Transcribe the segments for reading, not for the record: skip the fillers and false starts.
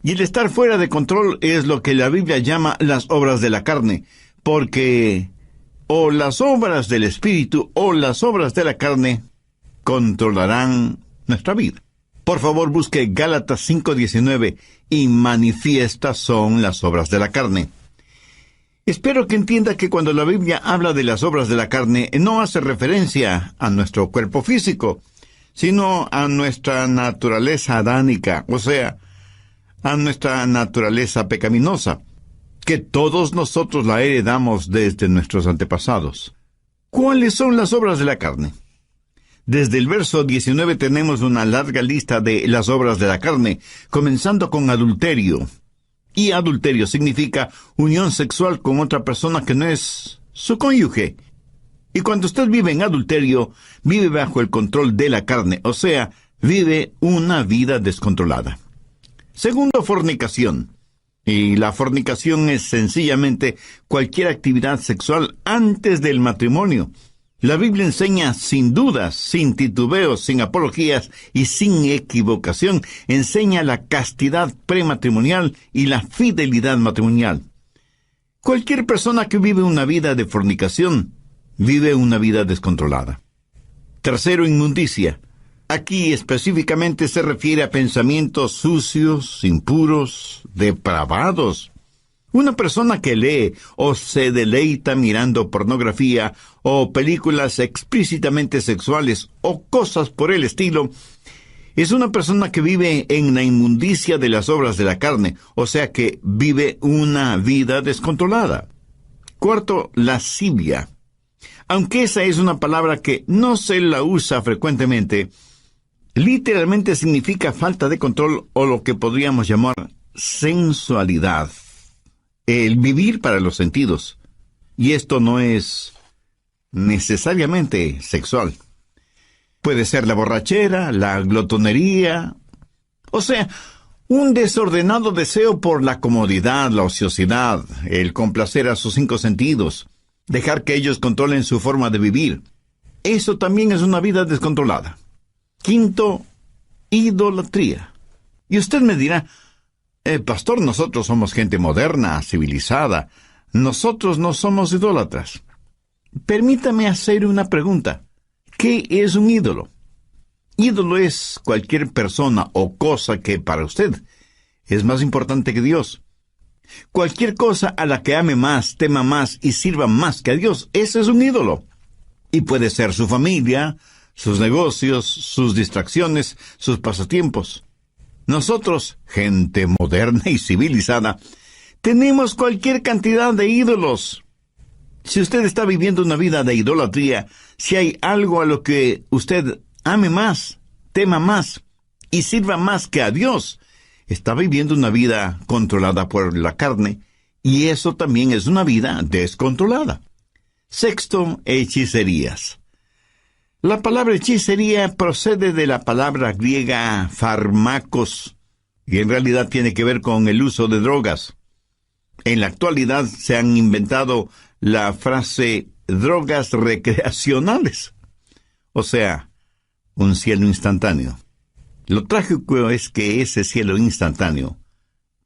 Y el estar fuera de control es lo que la Biblia llama las obras de la carne, porque o las obras del Espíritu o las obras de la carne controlarán nuestra vida. Por favor, busque Gálatas 5:19, y manifiestas son las obras de la carne. Espero que entienda que cuando la Biblia habla de las obras de la carne, no hace referencia a nuestro cuerpo físico, sino a nuestra naturaleza adánica, o sea, a nuestra naturaleza pecaminosa, que todos nosotros la heredamos desde nuestros antepasados. ¿Cuáles son las obras de la carne? Desde el verso 19 tenemos una larga lista de las obras de la carne, comenzando con adulterio. Y adulterio significa unión sexual con otra persona que no es su cónyuge. Y cuando usted vive en adulterio, vive bajo el control de la carne, o sea, vive una vida descontrolada. Segundo, fornicación. Y la fornicación es sencillamente cualquier actividad sexual antes del matrimonio. La Biblia enseña sin dudas, sin titubeos, sin apologías y sin equivocación, enseña la castidad prematrimonial y la fidelidad matrimonial. Cualquier persona que vive una vida de fornicación, vive una vida descontrolada. Tercero, inmundicia. Aquí específicamente se refiere a pensamientos sucios, impuros, depravados. Una persona que lee o se deleita mirando pornografía o películas explícitamente sexuales o cosas por el estilo, es una persona que vive en la inmundicia de las obras de la carne, o sea que vive una vida descontrolada. Cuarto, lascivia. Aunque esa es una palabra que no se la usa frecuentemente, literalmente significa falta de control o lo que podríamos llamar sensualidad. El vivir para los sentidos. Y esto no es necesariamente sexual. Puede ser la borrachera, la glotonería, o sea, un desordenado deseo por la comodidad, la ociosidad, el complacer a sus 5 sentidos, dejar que ellos controlen su forma de vivir. Eso también es una vida descontrolada. Quinto, idolatría. Y usted me dirá, pastor, nosotros somos gente moderna, civilizada. Nosotros no somos idólatras. Permítame hacer una pregunta. ¿Qué es un ídolo? Ídolo es cualquier persona o cosa que para usted es más importante que Dios. Cualquier cosa a la que ame más, tema más y sirva más que a Dios, ese es un ídolo. Y puede ser su familia, sus negocios, sus distracciones, sus pasatiempos. Nosotros, gente moderna y civilizada, tenemos cualquier cantidad de ídolos. Si usted está viviendo una vida de idolatría, si hay algo a lo que usted ame más, tema más y sirva más que a Dios, está viviendo una vida controlada por la carne, y eso también es una vida descontrolada. Sexto, hechicerías. La palabra hechicería procede de la palabra griega fármacos, y en realidad tiene que ver con el uso de drogas. En la actualidad se han inventado la frase drogas recreacionales, o sea, un cielo instantáneo. Lo trágico es que ese cielo instantáneo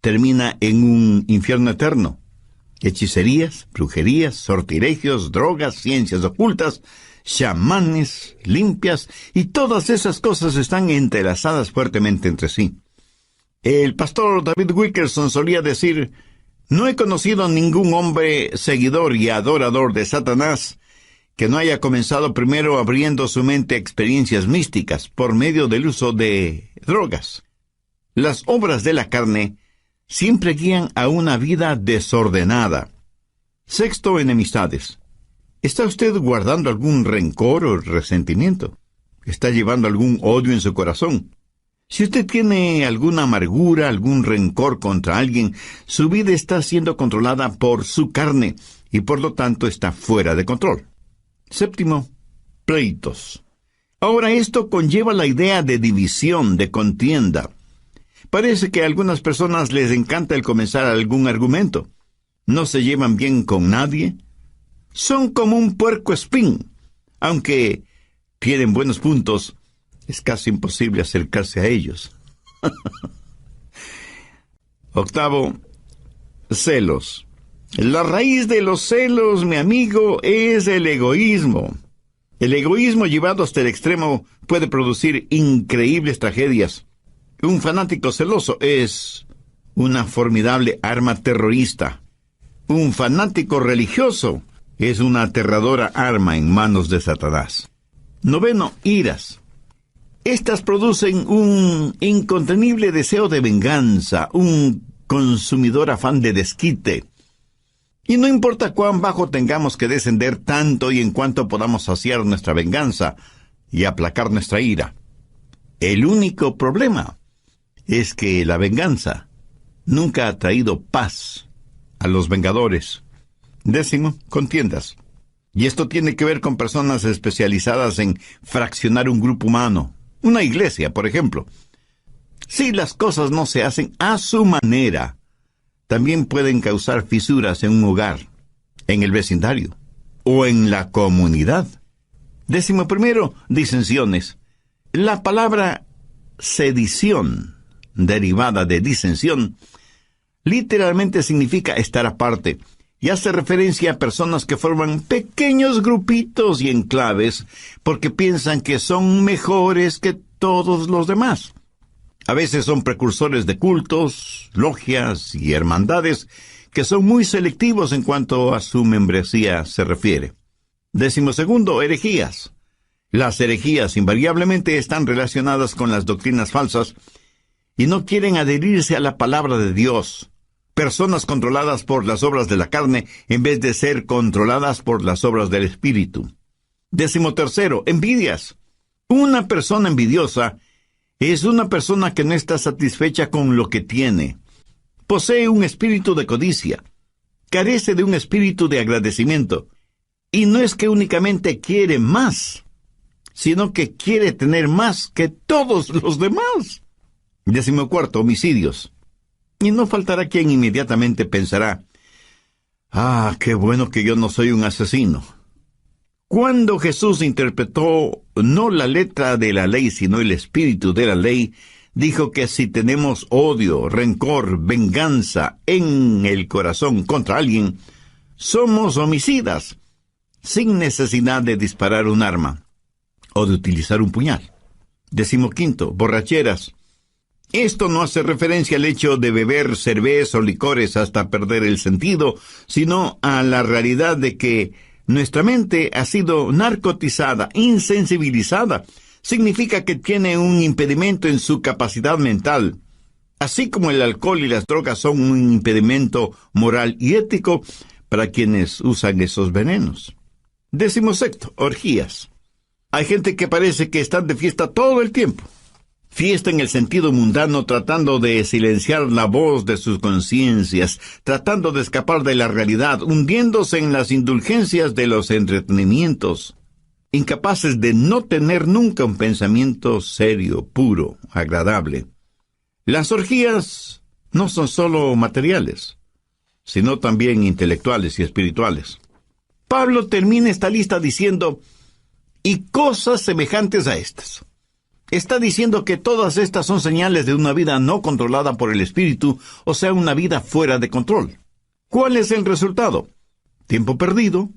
termina en un infierno eterno. Hechicerías, brujerías, sortilegios, drogas, ciencias ocultas, chamanes, limpias, y todas esas cosas están entrelazadas fuertemente entre sí. El pastor David Wilkerson solía decir: no he conocido a ningún hombre seguidor y adorador de Satanás que no haya comenzado primero abriendo su mente a experiencias místicas por medio del uso de drogas. Las obras de la carne siempre guían a una vida desordenada. Sexto, enemistades. ¿Está usted guardando algún rencor o resentimiento? ¿Está llevando algún odio en su corazón? Si usted tiene alguna amargura, algún rencor contra alguien, su vida está siendo controlada por su carne y por lo tanto está fuera de control. Séptimo, pleitos. Ahora esto conlleva la idea de división, de contienda. Parece que a algunas personas les encanta el comenzar algún argumento. No se llevan bien con nadie. Son como un puercoespín. Aunque tienen buenos puntos, es casi imposible acercarse a ellos. Octavo, celos. La raíz de los celos, mi amigo, es el egoísmo. El egoísmo llevado hasta el extremo puede producir increíbles tragedias. Un fanático celoso es una formidable arma terrorista. Un fanático religioso es una aterradora arma en manos de Satanás. Noveno, iras. Estas producen un incontenible deseo de venganza, un consumidor afán de desquite. Y no importa cuán bajo tengamos que descender tanto y en cuanto podamos saciar nuestra venganza y aplacar nuestra ira. El único problema es que la venganza nunca ha traído paz a los vengadores. Décimo, contiendas. Y esto tiene que ver con personas especializadas en fraccionar un grupo humano. Una iglesia, por ejemplo. Si las cosas no se hacen a su manera, también pueden causar fisuras en un hogar, en el vecindario o en la comunidad. Décimo primero, disensiones. La palabra sedición, derivada de disensión, literalmente significa estar aparte y hace referencia a personas que forman pequeños grupitos y enclaves porque piensan que son mejores que todos los demás. A veces son precursores de cultos, logias y hermandades que son muy selectivos en cuanto a su membresía se refiere. Décimo segundo, herejías. Las herejías invariablemente están relacionadas con las doctrinas falsas y no quieren adherirse a la palabra de Dios. Personas controladas por las obras de la carne en vez de ser controladas por las obras del Espíritu. Décimo tercero, envidias. Una persona envidiosa es una persona que no está satisfecha con lo que tiene. Posee un espíritu de codicia. Carece de un espíritu de agradecimiento. Y no es que únicamente quiere más, sino que quiere tener más que todos los demás. Décimo cuarto, homicidios. Y no faltará quien inmediatamente pensará, qué bueno que yo no soy un asesino. Cuando Jesús interpretó no la letra de la ley, sino el espíritu de la ley, dijo que si tenemos odio, rencor, venganza en el corazón contra alguien, somos homicidas, sin necesidad de disparar un arma o de utilizar un puñal. Décimo quinto, borracheras. Esto no hace referencia al hecho de beber cerveza o licores hasta perder el sentido, sino a la realidad de que nuestra mente ha sido narcotizada, insensibilizada. Significa que tiene un impedimento en su capacidad mental. Así como el alcohol y las drogas son un impedimento moral y ético para quienes usan esos venenos. Décimo sexto, orgías. Hay gente que parece que están de fiesta todo el tiempo. Fiesta en el sentido mundano, tratando de silenciar la voz de sus conciencias, tratando de escapar de la realidad, hundiéndose en las indulgencias de los entretenimientos, incapaces de no tener nunca un pensamiento serio, puro, agradable. Las orgías no son solo materiales, sino también intelectuales y espirituales. Pablo termina esta lista diciendo, y cosas semejantes a estas. Está diciendo que todas estas son señales de una vida no controlada por el Espíritu, o sea, una vida fuera de control. ¿Cuál es el resultado? Tiempo perdido,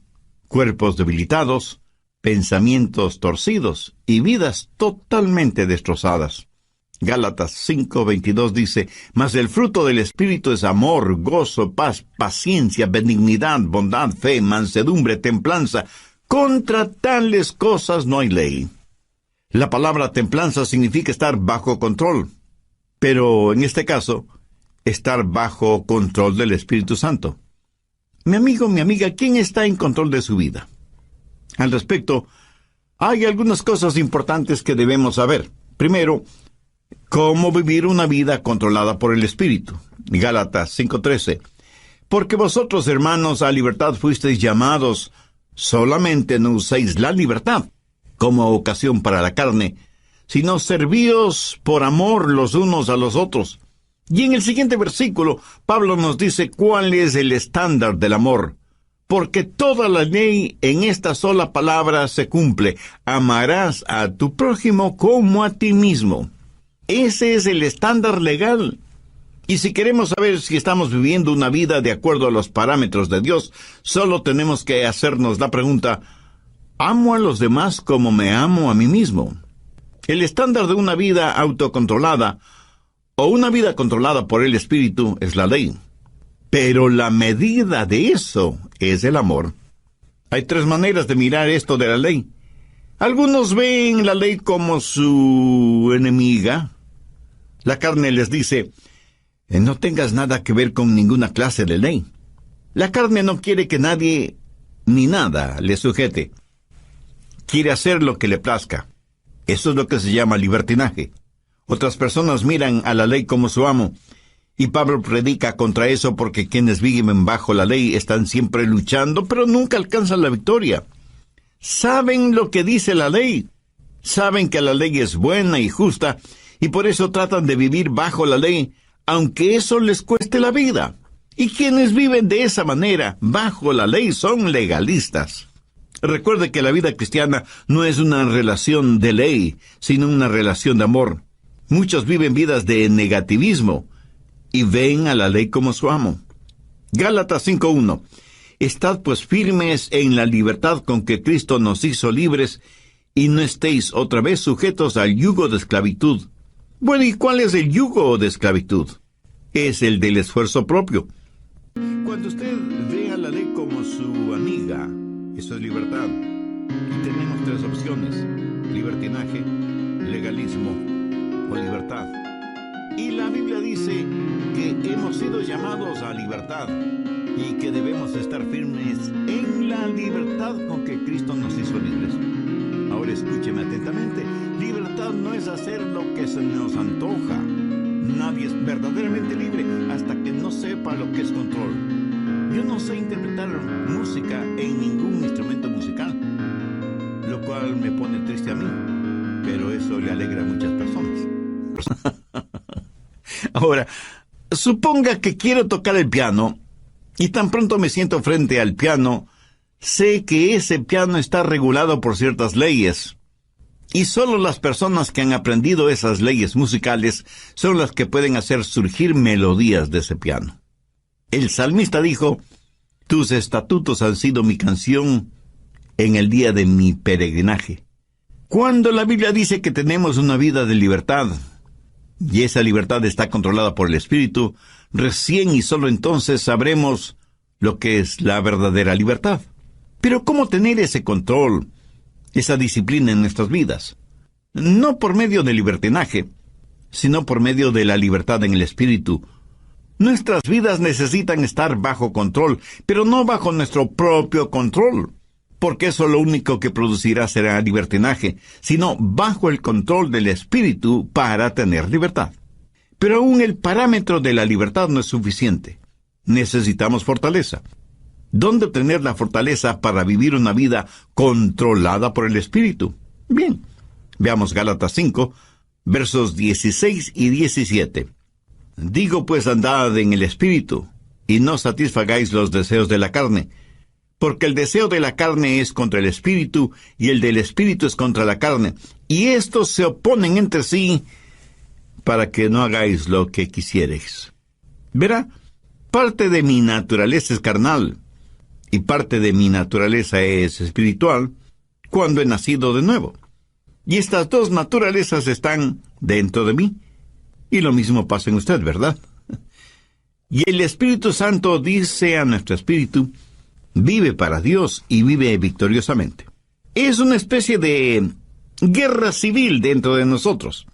cuerpos debilitados, pensamientos torcidos y vidas totalmente destrozadas. Gálatas 5:22 dice, mas el fruto del Espíritu es amor, gozo, paz, paciencia, benignidad, bondad, fe, mansedumbre, templanza. Contra tales cosas no hay ley. La palabra templanza significa estar bajo control, pero en este caso, estar bajo control del Espíritu Santo. Mi amigo, mi amiga, ¿quién está en control de su vida? Al respecto, hay algunas cosas importantes que debemos saber. Primero, cómo vivir una vida controlada por el Espíritu. Gálatas 5:13. Porque vosotros, hermanos, a libertad fuisteis llamados, solamente no uséis la libertad como ocasión para la carne, sino servíos por amor los unos a los otros. Y en el siguiente versículo, Pablo nos dice cuál es el estándar del amor. Porque toda la ley en esta sola palabra se cumple. Amarás a tu prójimo como a ti mismo. Ese es el estándar legal. Y si queremos saber si estamos viviendo una vida de acuerdo a los parámetros de Dios, solo tenemos que hacernos la pregunta: ¿amo a los demás como me amo a mí mismo? El estándar de una vida autocontrolada o una vida controlada por el Espíritu es la ley. Pero la medida de eso es el amor. Hay tres maneras de mirar esto de la ley. Algunos ven la ley como su enemiga. La carne les dice: no tengas nada que ver con ninguna clase de ley. La carne no quiere que nadie ni nada le sujete. Quiere hacer lo que le plazca. Eso es lo que se llama libertinaje. Otras personas miran a la ley como su amo. Y Pablo predica contra eso porque quienes viven bajo la ley están siempre luchando, pero nunca alcanzan la victoria. Saben lo que dice la ley. Saben que la ley es buena y justa, y por eso tratan de vivir bajo la ley, aunque eso les cueste la vida. Y quienes viven de esa manera, bajo la ley, son legalistas. Recuerde que la vida cristiana no es una relación de ley, sino una relación de amor. Muchos viven vidas de negativismo y ven a la ley como su amo. Gálatas 5:1. Estad pues firmes en la libertad con que Cristo nos hizo libres, y no estéis otra vez sujetos al yugo de esclavitud. Bueno, ¿y cuál es el yugo de esclavitud? Es el del esfuerzo propio. Cuando usted ve a la ley como su amiga, eso es libertad. Y tenemos tres opciones: libertinaje, legalismo o libertad. Y la Biblia dice que hemos sido llamados a libertad y que debemos estar firmes en la libertad con que Cristo nos hizo libres. Ahora escúcheme atentamente. Libertad no es hacer lo que se nos antoja. Nadie es verdaderamente libre hasta que no sepa lo que es control. Yo no sé interpretar música en ningún instrumento musical, lo cual me pone triste a mí, pero eso le alegra a muchas personas. Ahora, suponga que quiero tocar el piano, y tan pronto me siento frente al piano, sé que ese piano está regulado por ciertas leyes, y solo las personas que han aprendido esas leyes musicales son las que pueden hacer surgir melodías de ese piano. El salmista dijo: tus estatutos han sido mi canción en el día de mi peregrinaje. Cuando la Biblia dice que tenemos una vida de libertad, y esa libertad está controlada por el Espíritu, recién y solo entonces sabremos lo que es la verdadera libertad. Pero ¿cómo tener ese control, esa disciplina en nuestras vidas? No por medio del libertinaje, sino por medio de la libertad en el Espíritu. Nuestras vidas necesitan estar bajo control, pero no bajo nuestro propio control, porque eso lo único que producirá será libertinaje, sino bajo el control del Espíritu para tener libertad. Pero aún el parámetro de la libertad no es suficiente. Necesitamos fortaleza. ¿Dónde obtener la fortaleza para vivir una vida controlada por el Espíritu? Bien, veamos Gálatas 5, versos 16 y 17. Digo pues, andad en el Espíritu, y no satisfagáis los deseos de la carne, porque el deseo de la carne es contra el Espíritu, y el del Espíritu es contra la carne, y estos se oponen entre sí, para que no hagáis lo que quisiereis. Verá, parte de mi naturaleza es carnal, y parte de mi naturaleza es espiritual, cuando he nacido de nuevo. Y estas dos naturalezas están dentro de mí. Y lo mismo pasa en usted, ¿verdad? Y el Espíritu Santo dice a nuestro espíritu: vive para Dios y vive victoriosamente. Es una especie de guerra civil dentro de nosotros.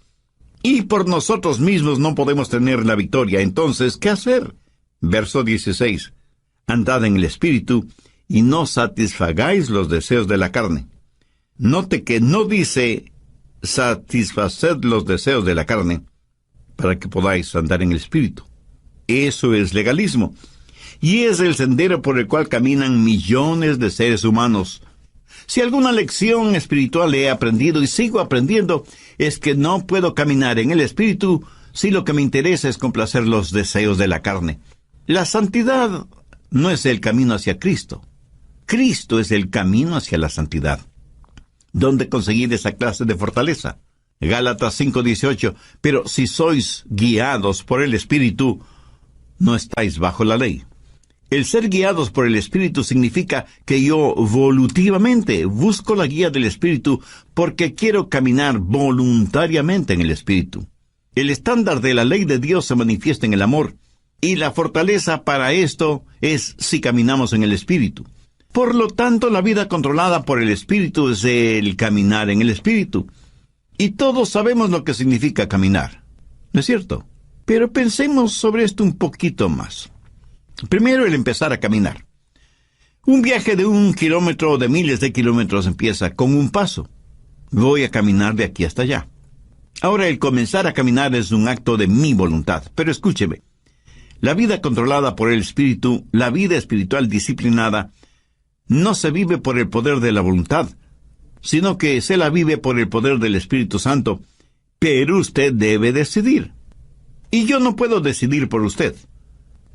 Y por nosotros mismos no podemos tener la victoria. Entonces, ¿qué hacer? Verso 16. Andad en el Espíritu y no satisfagáis los deseos de la carne. Note que no dice satisfaced los deseos de la carne, para que podáis andar en el Espíritu. Eso es legalismo. Y es el sendero por el cual caminan millones de seres humanos. Si alguna lección espiritual he aprendido y sigo aprendiendo, es que no puedo caminar en el Espíritu si lo que me interesa es complacer los deseos de la carne. La santidad no es el camino hacia Cristo. Cristo es el camino hacia la santidad. ¿Dónde conseguir esa clase de fortaleza? Gálatas 5:18, pero si sois guiados por el Espíritu, no estáis bajo la ley. El ser guiados por el Espíritu significa que yo voluntariamente busco la guía del Espíritu porque quiero caminar voluntariamente en el Espíritu. El estándar de la ley de Dios se manifiesta en el amor, y la fortaleza para esto es si caminamos en el Espíritu. Por lo tanto, la vida controlada por el Espíritu es el caminar en el Espíritu. Y todos sabemos lo que significa caminar, ¿no es cierto? Pero pensemos sobre esto un poquito más. Primero, el empezar a caminar. Un viaje de 1 kilómetro o de miles de kilómetros empieza con un paso. Voy a caminar de aquí hasta allá. Ahora, el comenzar a caminar es un acto de mi voluntad. Pero escúcheme, la vida controlada por el Espíritu, la vida espiritual disciplinada, no se vive por el poder de la voluntad, sino que se la vive por el poder del Espíritu Santo. Pero usted debe decidir. Y yo no puedo decidir por usted.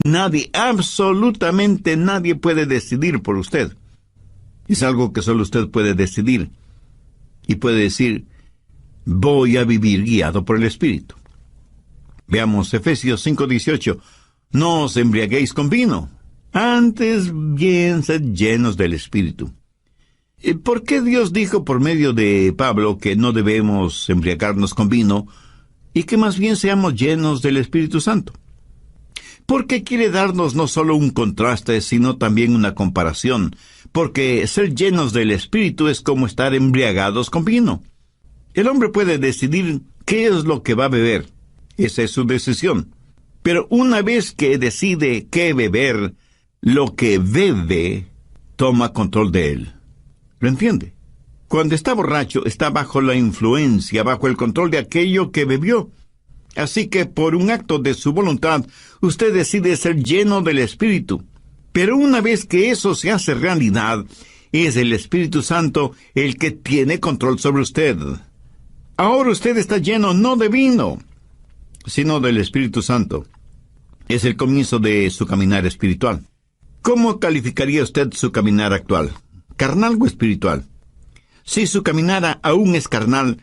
Nadie, absolutamente nadie puede decidir por usted. Es algo que solo usted puede decidir. Y puede decir, voy a vivir guiado por el Espíritu. Veamos Efesios 5:18. No os embriaguéis con vino, antes bien sed llenos del Espíritu. ¿Por qué Dios dijo por medio de Pablo que no debemos embriagarnos con vino y que más bien seamos llenos del Espíritu Santo? Porque quiere darnos no solo un contraste, sino también una comparación, porque ser llenos del Espíritu es como estar embriagados con vino. El hombre puede decidir qué es lo que va a beber. Esa es su decisión. Pero una vez que decide qué beber, lo que bebe toma control de él. ¿Lo entiende? Cuando está borracho, está bajo la influencia, bajo el control de aquello que bebió. Así que por un acto de su voluntad, usted decide ser lleno del Espíritu. Pero una vez que eso se hace realidad, es el Espíritu Santo el que tiene control sobre usted. Ahora usted está lleno no de vino, sino del Espíritu Santo. Es el comienzo de su caminar espiritual. ¿Cómo calificaría usted su caminar actual? ¿Carnal o espiritual? Si su caminar aún es carnal,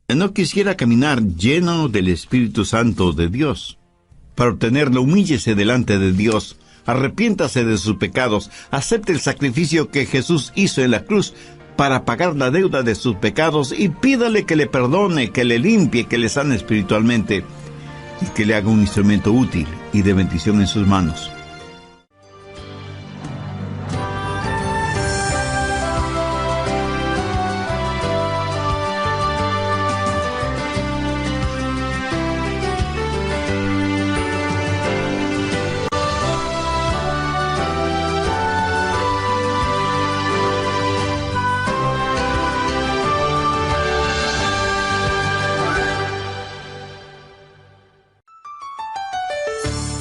no quisiera caminar lleno del Espíritu Santo de Dios. Para obtenerlo, humíllese delante de Dios, arrepiéntase de sus pecados, acepte el sacrificio que Jesús hizo en la cruz para pagar la deuda de sus pecados y pídale que le perdone, que le limpie, que le sane espiritualmente y que le haga un instrumento útil y de bendición en sus manos.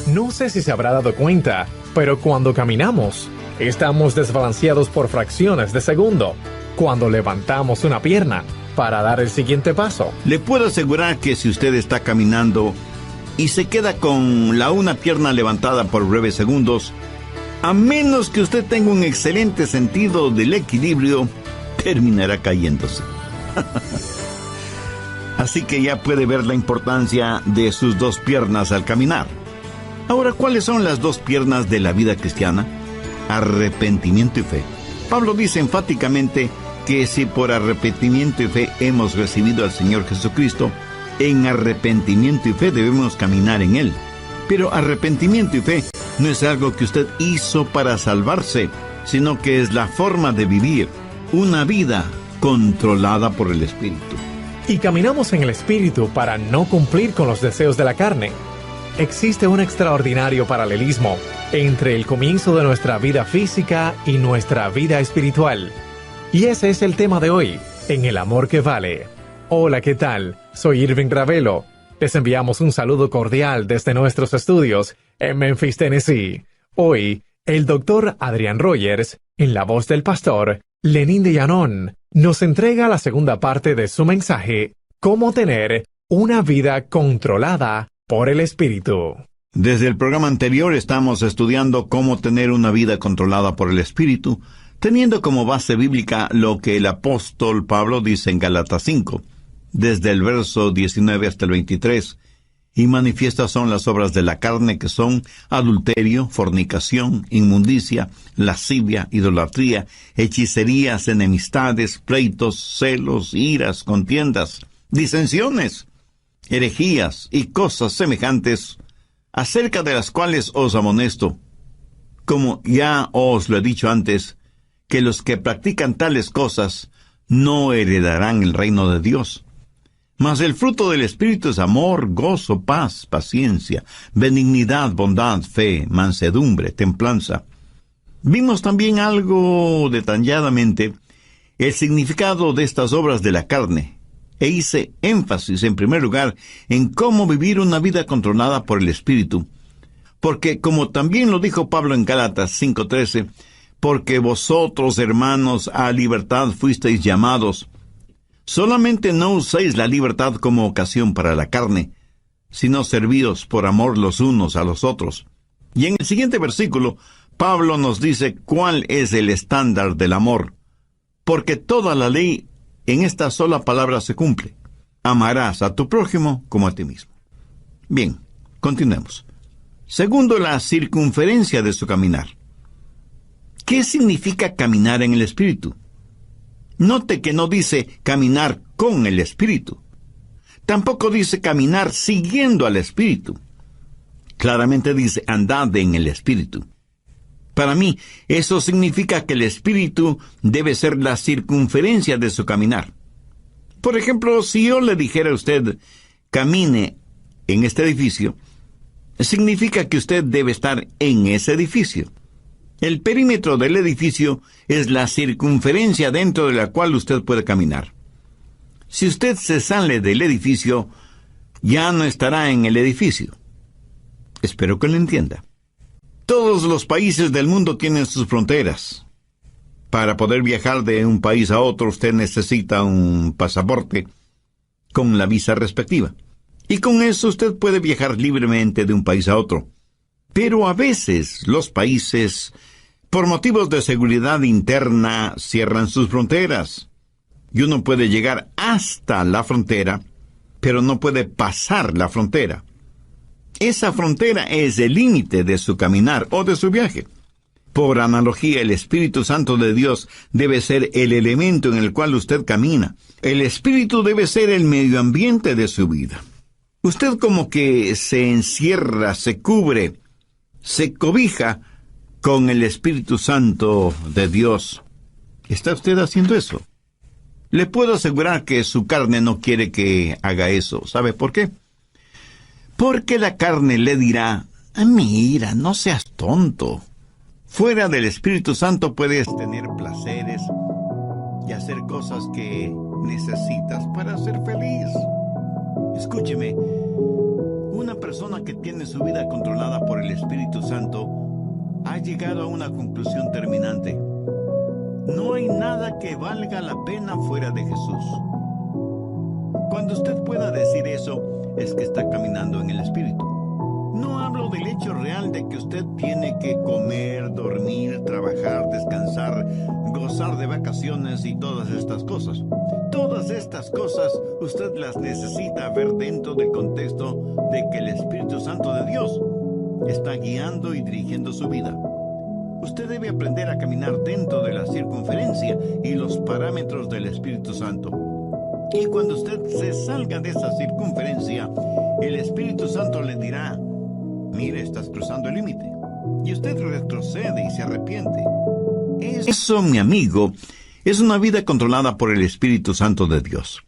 No sé si se habrá dado cuenta, pero cuando caminamos, estamos desbalanceados por fracciones de segundo. Cuando levantamos una pierna para dar el siguiente paso. Le puedo asegurar que si usted está caminando y se queda con una pierna levantada por breves segundos, a menos que usted tenga un excelente sentido del equilibrio, terminará cayéndose. Así que ya puede ver la importancia de sus dos piernas al caminar. Ahora, ¿cuáles son las dos piernas de la vida cristiana? Arrepentimiento y fe. Pablo dice enfáticamente que si por arrepentimiento y fe hemos recibido al Señor Jesucristo, en arrepentimiento y fe debemos caminar en Él. Pero arrepentimiento y fe no es algo que usted hizo para salvarse, sino que es la forma de vivir una vida controlada por el Espíritu. Y caminamos en el Espíritu para no cumplir con los deseos de la carne. Existe un extraordinario paralelismo entre el comienzo de nuestra vida física y nuestra vida espiritual. Y ese es el tema de hoy, en El Amor que Vale. Hola, ¿qué tal? Soy Irving Ravelo. Les enviamos un saludo cordial desde nuestros estudios en Memphis, Tennessee. Hoy, el doctor Adrian Rogers, en la voz del pastor Lenín de Llanón, nos entrega la segunda parte de su mensaje, Cómo tener una vida controlada por el Espíritu. Desde el programa anterior estamos estudiando cómo tener una vida controlada por el Espíritu, teniendo como base bíblica lo que el apóstol Pablo dice en Gálatas 5. desde el verso 19 hasta el 23. Y manifiestas son las obras de la carne, que son adulterio, fornicación, inmundicia, lascivia, idolatría, hechicerías, enemistades, pleitos, celos, iras, contiendas, disensiones, herejías y cosas semejantes, acerca de las cuales os amonesto, como ya os lo he dicho antes, que los que practican tales cosas no heredarán el reino de Dios. Mas el fruto del Espíritu es amor, gozo, paz, paciencia, benignidad, bondad, fe, mansedumbre, templanza. Vimos también algo detalladamente el significado de estas obras de la carne, e hice énfasis en primer lugar en cómo vivir una vida controlada por el Espíritu, porque como también lo dijo Pablo en Gálatas 5:13, porque vosotros, hermanos, a libertad fuisteis llamados. Solamente no uséis la libertad como ocasión para la carne, sino servíos por amor los unos a los otros. Y en el siguiente versículo, Pablo nos dice cuál es el estándar del amor, porque toda la ley en esta sola palabra se cumple: amarás a tu prójimo como a ti mismo. Bien, continuemos. Segundo, la circunferencia de su caminar. ¿Qué significa caminar en el Espíritu? Note que no dice caminar con el Espíritu. Tampoco dice caminar siguiendo al Espíritu. Claramente dice andad en el Espíritu. Para mí, eso significa que el Espíritu debe ser la circunferencia de su caminar. Por ejemplo, si yo le dijera a usted, camine en este edificio, significa que usted debe estar en ese edificio. El perímetro del edificio es la circunferencia dentro de la cual usted puede caminar. Si usted se sale del edificio, ya no estará en el edificio. Espero que lo entienda. Todos los países del mundo tienen sus fronteras. Para poder viajar de un país a otro, usted necesita un pasaporte con la visa respectiva. Y con eso usted puede viajar libremente de un país a otro. Pero a veces los países, por motivos de seguridad interna, cierran sus fronteras. Y uno puede llegar hasta la frontera, pero no puede pasar la frontera. Esa frontera es el límite de su caminar o de su viaje. Por analogía, el Espíritu Santo de Dios debe ser el elemento en el cual usted camina. El Espíritu debe ser el medio ambiente de su vida. Usted como que se encierra, se cubre, se cobija con el Espíritu Santo de Dios. ¿Está usted haciendo eso? Le puedo asegurar que su carne no quiere que haga eso. ¿Sabe por qué? Porque la carne le dirá, mira, no seas tonto. Fuera del Espíritu Santo puedes tener placeres y hacer cosas que necesitas para ser feliz. Escúcheme, una persona que tiene su vida controlada por el Espíritu Santo ha llegado a una conclusión terminante. No hay nada que valga la pena fuera de Jesús. Cuando usted pueda decir eso, es que está caminando en el Espíritu. No hablo del hecho real de que usted tiene que comer, dormir, trabajar, descansar, gozar de vacaciones y todas estas cosas. Todas estas cosas usted las necesita ver dentro del contexto de que el Espíritu Santo de Dios está guiando y dirigiendo su vida. Usted debe aprender a caminar dentro de la circunferencia y los parámetros del Espíritu Santo. Y cuando usted se salga de esa circunferencia, el Espíritu Santo le dirá, mire, estás cruzando el límite. Y usted retrocede y se arrepiente. Eso, mi amigo, es una vida controlada por el Espíritu Santo de Dios.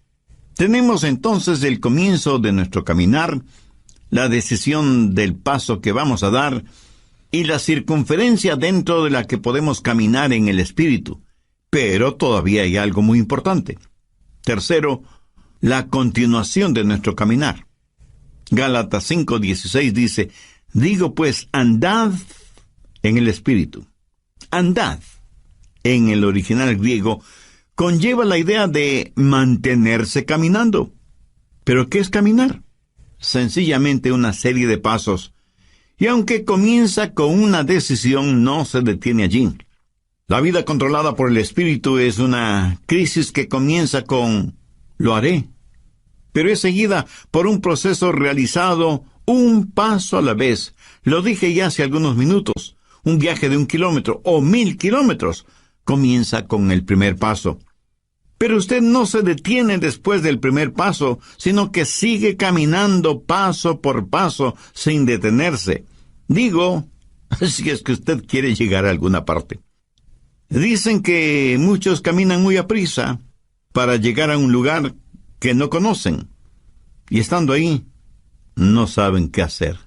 Tenemos entonces el comienzo de nuestro caminar, la decisión del paso que vamos a dar y la circunferencia dentro de la que podemos caminar en el Espíritu. Pero todavía hay algo muy importante. Tercero, la continuación de nuestro caminar. Gálatas 5:16 dice, digo pues, andad en el Espíritu. Andad, en el original griego, conlleva la idea de mantenerse caminando. ¿Pero qué es caminar? Sencillamente una serie de pasos. Y aunque comienza con una decisión, no se detiene allí. La vida controlada por el Espíritu es una crisis que comienza con, lo haré. pero es seguida por un proceso realizado un paso a la vez. Lo dije ya hace algunos minutos. Un viaje de 1 kilómetro o 1000 kilómetros comienza con el primer paso. Pero usted no se detiene después del primer paso, sino que sigue caminando paso por paso sin detenerse. Digo, si es que usted quiere llegar a alguna parte. Dicen que muchos caminan muy aprisa para llegar a un lugar que no conocen. Y estando ahí, no saben qué hacer.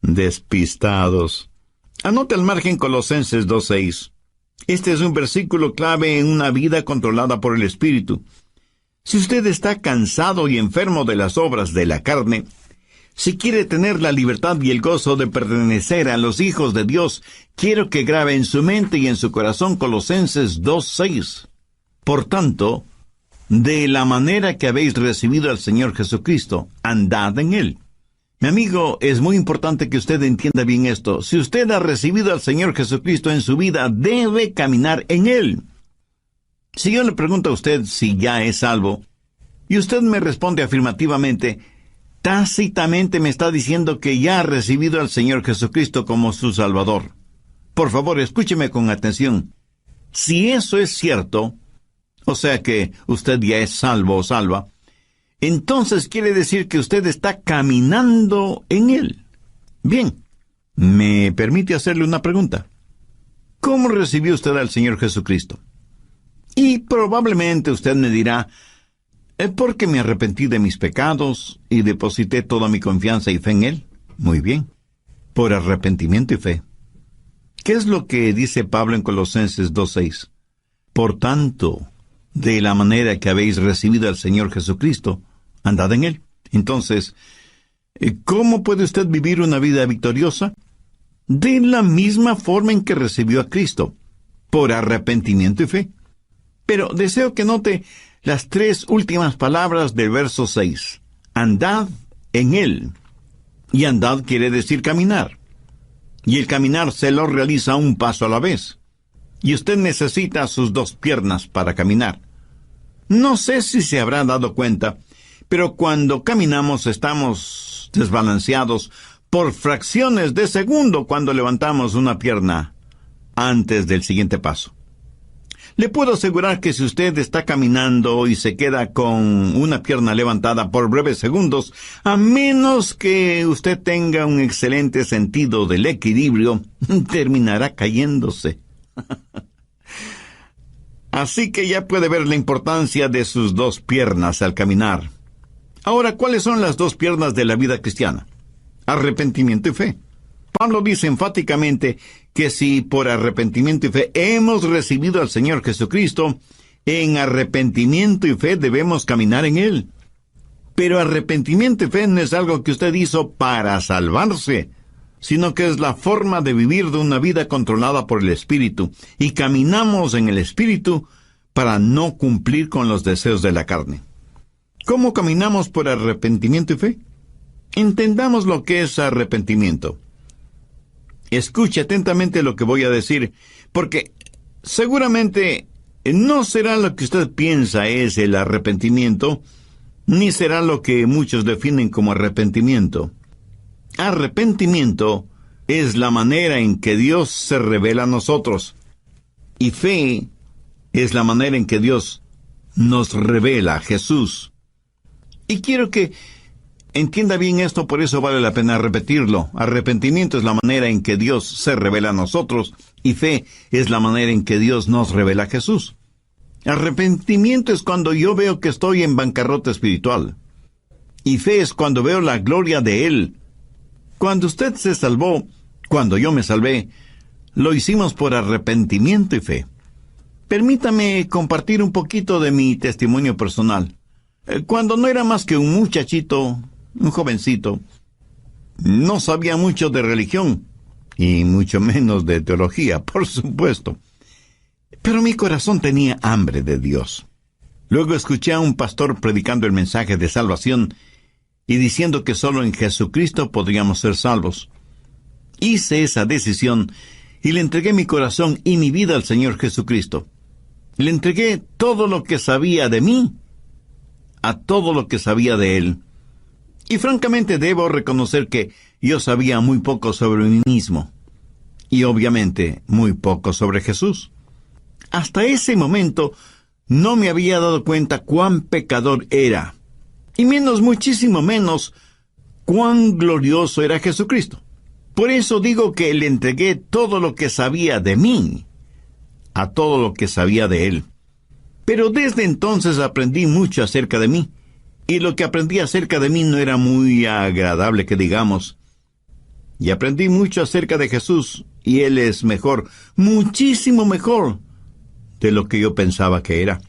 Despistados. Anote al margen Colosenses 2:6. Este es un versículo clave en una vida controlada por el Espíritu. Si usted está cansado y enfermo de las obras de la carne, si quiere tener la libertad y el gozo de pertenecer a los hijos de Dios, quiero que grabe en su mente y en su corazón Colosenses 2:6. Por tanto, de la manera que habéis recibido al Señor Jesucristo, andad en Él. Mi amigo, es muy importante que usted entienda bien esto. Si usted ha recibido al Señor Jesucristo en su vida, debe caminar en Él. Si yo le pregunto a usted si ya es salvo, y usted me responde afirmativamente, tácitamente me está diciendo que ya ha recibido al Señor Jesucristo como su Salvador. Por favor, escúcheme con atención. Si eso es cierto, o sea que usted ya es salvo o salva, entonces quiere decir que usted está caminando en Él. Bien, ¿me permite hacerle una pregunta? ¿Cómo recibió usted al Señor Jesucristo? Y probablemente usted me dirá, porque me arrepentí de mis pecados y deposité toda mi confianza y fe en Él. Muy bien, por arrepentimiento y fe. ¿Qué es lo que dice Pablo en Colosenses 2:6? Por tanto, de la manera que habéis recibido al Señor Jesucristo, andad en Él. Entonces, ¿cómo puede usted vivir una vida victoriosa? De la misma forma en que recibió a Cristo, por arrepentimiento y fe. Pero deseo que note las 3 últimas palabras del verso 6. Andad en Él. Y andad quiere decir caminar. Y el caminar se lo realiza un paso a la vez. Y usted necesita sus 2 piernas para caminar. No sé si se habrá dado cuenta, pero cuando caminamos estamos desbalanceados por fracciones de segundo cuando levantamos una pierna antes del siguiente paso. Le puedo asegurar que si usted está caminando y se queda con una pierna levantada por breves segundos, a menos que usted tenga un excelente sentido del equilibrio, terminará cayéndose. Así que ya puede ver la importancia de sus 2 piernas al caminar. Ahora, ¿cuáles son las 2 piernas de la vida cristiana? Arrepentimiento y fe. Pablo dice enfáticamente que si por arrepentimiento y fe hemos recibido al Señor Jesucristo, en arrepentimiento y fe debemos caminar en Él. Pero arrepentimiento y fe no es algo que usted hizo para salvarse, sino que es la forma de vivir de una vida controlada por el Espíritu, y caminamos en el Espíritu para no cumplir con los deseos de la carne. ¿Cómo caminamos por arrepentimiento y fe? Entendamos lo que es arrepentimiento. Escuche atentamente lo que voy a decir, porque seguramente no será lo que usted piensa es el arrepentimiento, ni será lo que muchos definen como arrepentimiento. Arrepentimiento es la manera en que Dios se revela a nosotros, y fe es la manera en que Dios nos revela a Jesús. Y quiero que entienda bien esto, por eso vale la pena repetirlo. Arrepentimiento es la manera en que Dios se revela a nosotros, y fe es la manera en que Dios nos revela a Jesús. Arrepentimiento es cuando yo veo que estoy en bancarrota espiritual. Y fe es cuando veo la gloria de Él. Cuando usted se salvó, cuando yo me salvé, lo hicimos por arrepentimiento y fe. Permítame compartir un poquito de mi testimonio personal. Cuando no era más que un muchachito, un jovencito, no sabía mucho de religión, y mucho menos de teología, por supuesto. Pero mi corazón tenía hambre de Dios. Luego escuché a un pastor predicando el mensaje de salvación y diciendo que solo en Jesucristo podríamos ser salvos. Hice esa decisión y le entregué mi corazón y mi vida al Señor Jesucristo. Le entregué todo lo que sabía de mí a todo lo que sabía de Él. Y francamente debo reconocer que yo sabía muy poco sobre mí mismo. Y obviamente muy poco sobre Jesús. Hasta ese momento no me había dado cuenta cuán pecador era. Y muchísimo menos, cuán glorioso era Jesucristo. Por eso digo que le entregué todo lo que sabía de mí a todo lo que sabía de Él. Pero desde entonces aprendí mucho acerca de mí. Y lo que aprendí acerca de mí no era muy agradable, que digamos. Y aprendí mucho acerca de Jesús, y Él es mejor, muchísimo mejor de lo que yo pensaba que era.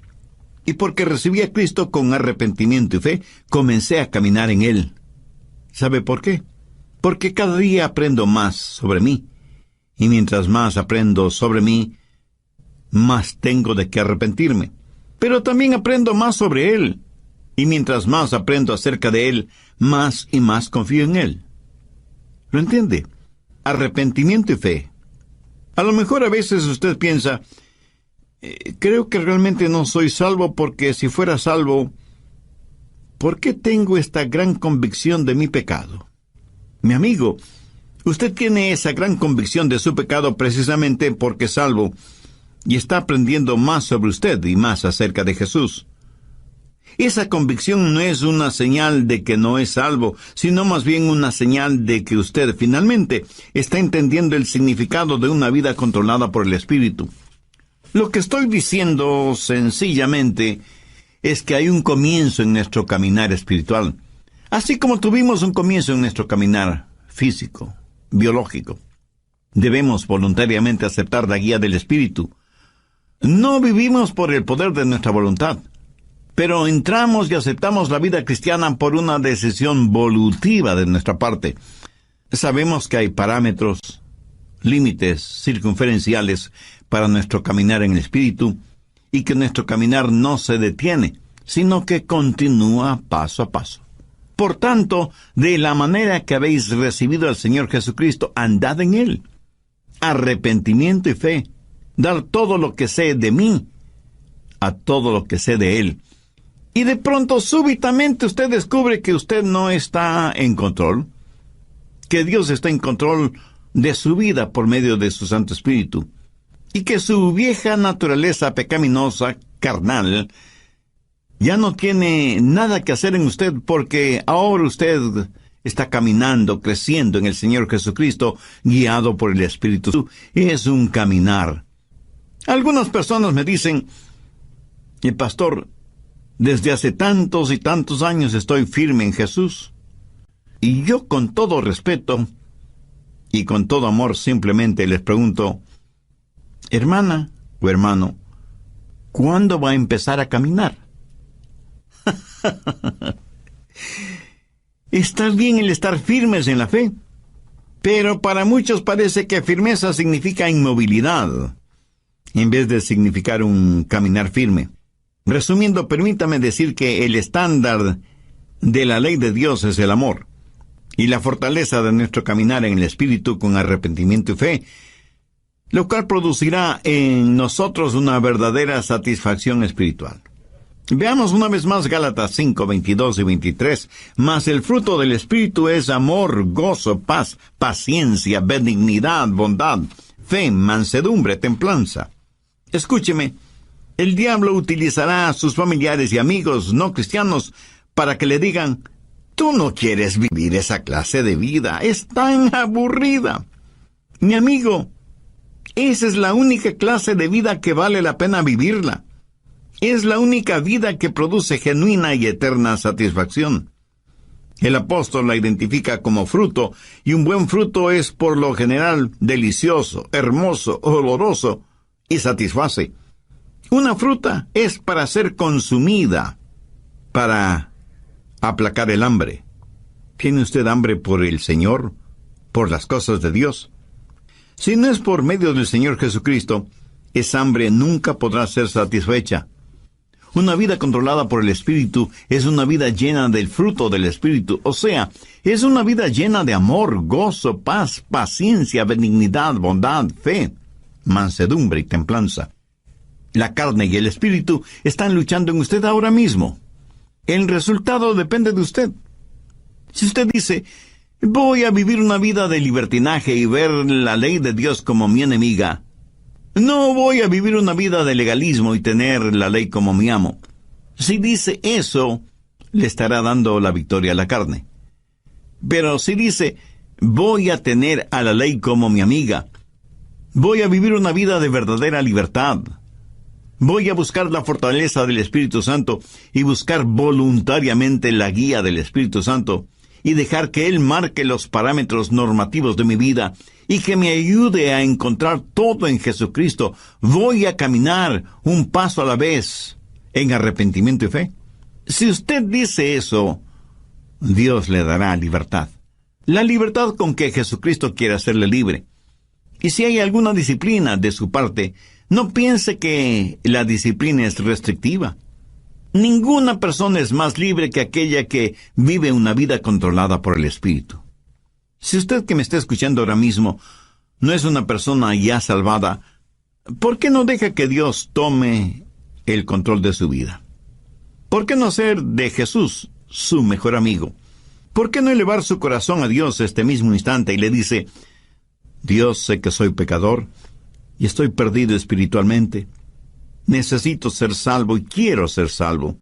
Y porque recibí a Cristo con arrepentimiento y fe, comencé a caminar en Él. ¿Sabe por qué? Porque cada día aprendo más sobre mí. Y mientras más aprendo sobre mí, más tengo de qué arrepentirme. Pero también aprendo más sobre Él. Y mientras más aprendo acerca de Él, más y más confío en Él. ¿Lo entiende? Arrepentimiento y fe. A lo mejor a veces usted piensa, creo que realmente no soy salvo, porque si fuera salvo, ¿por qué tengo esta gran convicción de mi pecado? Mi amigo, usted tiene esa gran convicción de su pecado precisamente porque es salvo, y está aprendiendo más sobre usted y más acerca de Jesús. Esa convicción no es una señal de que no es salvo, sino más bien una señal de que usted finalmente está entendiendo el significado de una vida controlada por el Espíritu. Lo que estoy diciendo sencillamente es que hay un comienzo en nuestro caminar espiritual, así como tuvimos un comienzo en nuestro caminar físico, biológico. Debemos voluntariamente aceptar la guía del Espíritu. No vivimos por el poder de nuestra voluntad, pero entramos y aceptamos la vida cristiana por una decisión volutiva de nuestra parte. Sabemos que hay parámetros, límites circunferenciales para nuestro caminar en el Espíritu, y que nuestro caminar no se detiene, sino que continúa paso a paso. Por tanto, de la manera que habéis recibido al Señor Jesucristo, andad en Él. Arrepentimiento y fe. Dar todo lo que sé de mí a todo lo que sé de Él. Y de pronto, súbitamente, usted descubre que usted no está en control, que Dios está en control de su vida por medio de su Santo Espíritu, y que su vieja naturaleza pecaminosa, carnal, ya no tiene nada que hacer en usted, porque ahora usted está caminando, creciendo en el Señor Jesucristo, guiado por el Espíritu. Es un caminar. Algunas personas me dicen, pastor, desde hace tantos y tantos años estoy firme en Jesús. Y yo, con todo respeto y con todo amor, simplemente les pregunto, hermana o hermano, ¿cuándo va a empezar a caminar? Está bien el estar firmes en la fe, pero para muchos parece que firmeza significa inmovilidad, en vez de significar un caminar firme. Resumiendo, permítame decir que el estándar de la ley de Dios es el amor, y la fortaleza de nuestro caminar en el Espíritu con arrepentimiento y fe, lo cual producirá en nosotros una verdadera satisfacción espiritual. Veamos una vez más Gálatas 5, 22 y 23. Mas el fruto del Espíritu es amor, gozo, paz, paciencia, benignidad, bondad, fe, mansedumbre, templanza. Escúcheme, El diablo utilizará a sus familiares y amigos no cristianos para que le digan: tú no quieres vivir esa clase de vida, es tan aburrida. Mi amigo, esa es la única clase de vida que vale la pena vivirla. Es la única vida que produce genuina y eterna satisfacción. El apóstol la identifica como fruto, y un buen fruto es por lo general delicioso, hermoso, oloroso y satisface. Una fruta es para ser consumida, para aplacar el hambre. ¿Tiene usted hambre por el Señor, por las cosas de Dios? Si no es por medio del Señor Jesucristo, esa hambre nunca podrá ser satisfecha. Una vida controlada por el Espíritu es una vida llena del fruto del Espíritu, o sea, es una vida llena de amor, gozo, paz, paciencia, benignidad, bondad, fe, mansedumbre y templanza. La carne y el Espíritu están luchando en usted ahora mismo. El resultado depende de usted. Si usted dice: voy a vivir una vida de libertinaje y ver la ley de Dios como mi enemiga, no voy a vivir una vida de legalismo y tener la ley como mi amo. Si dice eso, le estará dando la victoria a la carne. Pero si dice: voy a tener a la ley como mi amiga, voy a vivir una vida de verdadera libertad, voy a buscar la fortaleza del Espíritu Santo y buscar voluntariamente la guía del Espíritu Santo, y dejar que Él marque los parámetros normativos de mi vida y que me ayude a encontrar todo en Jesucristo, voy a caminar un paso a la vez en arrepentimiento y fe. Si usted dice eso, Dios le dará libertad. La libertad con que Jesucristo quiere hacerle libre. Y si hay alguna disciplina de su parte, no piense que la disciplina es restrictiva. Ninguna persona es más libre que aquella que vive una vida controlada por el Espíritu. Si usted que me está escuchando ahora mismo no es una persona ya salvada, ¿por qué no deja que Dios tome el control de su vida? ¿Por qué no ser de Jesús su mejor amigo? ¿Por qué no elevar su corazón a Dios este mismo instante y le dice: Dios, sé que soy pecador y estoy perdido espiritualmente. Necesito ser salvo y quiero ser salvo.